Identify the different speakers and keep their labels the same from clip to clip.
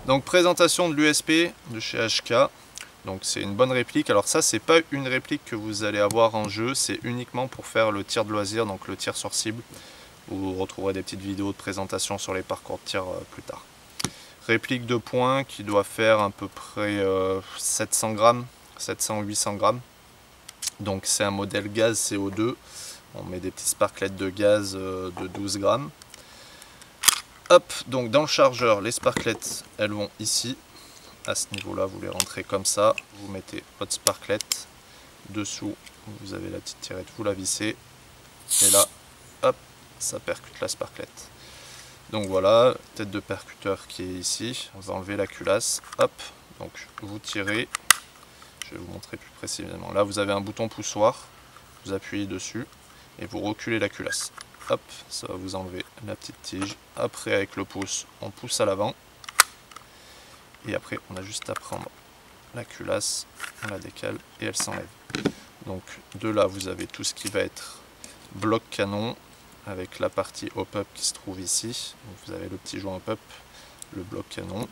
Speaker 1: Donc présentation de l'USP de chez HK. Donc c'est une bonne réplique. Alors ça, c'est pas une réplique que vous allez avoir en jeu, c'est uniquement pour faire le tir de loisir, donc le tir sur cible. Vous retrouverez des petites vidéos de présentation sur les parcours de tir plus tard. Réplique de poing qui doit faire à peu près 700 grammes, 700-800 grammes. Donc c'est un modèle gaz CO2. On met des petits sparklets de gaz de 12 grammes. Hop, donc dans le chargeur, les sparklets, elles vont ici. À ce niveau-là, vous les rentrez comme ça. Vous mettez votre sparklet dessous. Vous avez la petite tirette, vous la vissez. Et là, hop, ça percute la sparklet. Donc voilà, tête de percuteur qui est ici. On va enlever la culasse. Hop, donc vous tirez. Je vais vous montrer plus précisément. Là, vous avez un bouton poussoir. Vous appuyez dessus et vous reculez la culasse. Hop, ça va vous enlever la petite tige. Après, avec le pouce, on pousse à l'avant. Et après, on a juste à prendre la culasse, on la décale et elle s'enlève. Donc de là, vous avez tout ce qui va être bloc canon avec la partie hop-up qui se trouve ici. Donc vous avez le petit joint hop-up, le bloc canon.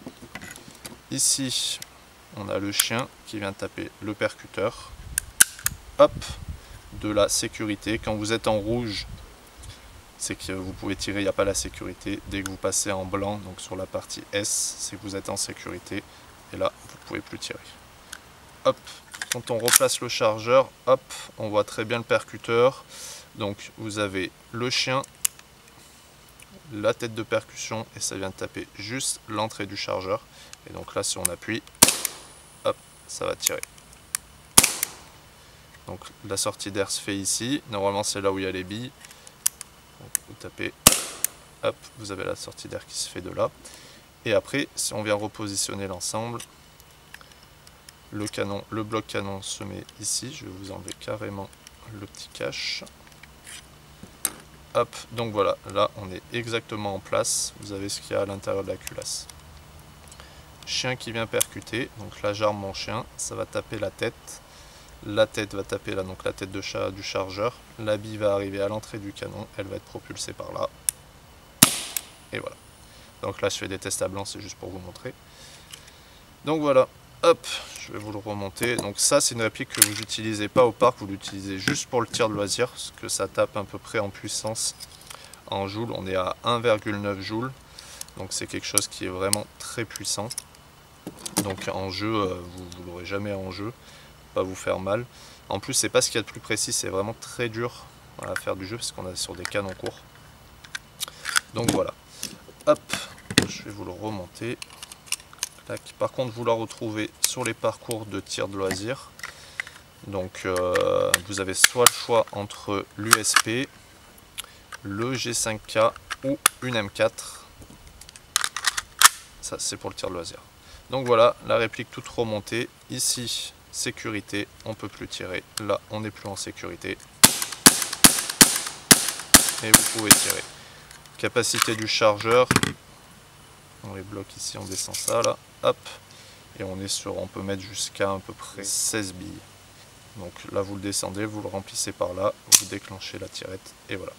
Speaker 1: Ici, on a le chien qui vient taper le percuteur. Hop, de la sécurité. Quand vous êtes en rouge, c'est que vous pouvez tirer, il n'y a pas la sécurité. Dès que vous passez en blanc, donc sur la partie S, c'est que vous êtes en sécurité. Et là, vous ne pouvez plus tirer. Hop, quand on replace le chargeur, hop, on voit très bien le percuteur. Donc vous avez le chien, la tête de percussion, et ça vient de taper juste l'entrée du chargeur. Et donc là, si on appuie, hop, ça va tirer. Donc la sortie d'air se fait ici. Normalement, c'est là où il y a les billes. Donc, vous tapez, hop, vous avez la sortie d'air qui se fait de là. Et après, si on vient repositionner l'ensemble, le canon, le bloc canon se met ici. Je vais vous enlever carrément le petit cache. Hop, donc voilà, là on est exactement en place. Vous avez ce qu'il y a à l'intérieur de la culasse. Chien qui vient percuter. Donc là, j'arme mon chien, ça va taper la tête. La tête va taper là, donc la tête du chargeur. La bille va arriver à l'entrée du canon, elle va être propulsée par là. Et voilà. Donc là, je fais des tests à blanc, c'est juste pour vous montrer. Donc voilà, hop, je vais vous le remonter. Donc ça, c'est une réplique que vous n'utilisez pas au parc, vous l'utilisez juste pour le tir de loisir, parce que ça tape à peu près en puissance en joules. On est à 1,9 joules, donc c'est quelque chose qui est vraiment très puissant. Donc en jeu, vous ne l'aurez jamais en jeu. Pas vous faire mal. En plus, c'est pas ce qu'il y a de plus précis, c'est vraiment très dur à faire du jeu parce qu'on est sur des canons courts. Donc voilà. Hop, je vais vous le remonter. Tac. Par contre, vous la retrouvez sur les parcours de tir de loisir. Donc vous avez soit le choix entre l'USP, le G5K ou une M4. Ça, c'est pour le tir de loisir. Donc voilà, la réplique toute remontée. Ici, sécurité, on peut plus tirer. Là, on n'est plus en sécurité. Et vous pouvez tirer. Capacité du chargeur. On les bloque ici, on descend ça là. Hop. Et on est sur, on peut mettre jusqu'à à peu près 16 billes. Donc là, vous le descendez, vous le remplissez par là, vous déclenchez la tirette et voilà.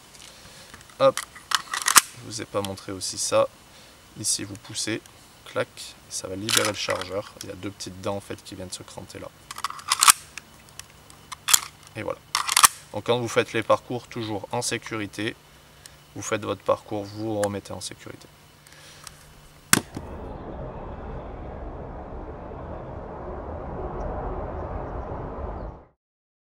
Speaker 1: Hop. Je vous ai pas montré aussi ça. Ici, vous poussez. Clac, ça va libérer le chargeur. Il y a deux petites dents en fait qui viennent se cranter là. Et voilà. Donc quand vous faites les parcours, toujours en sécurité, vous faites votre parcours, vous remettez en sécurité.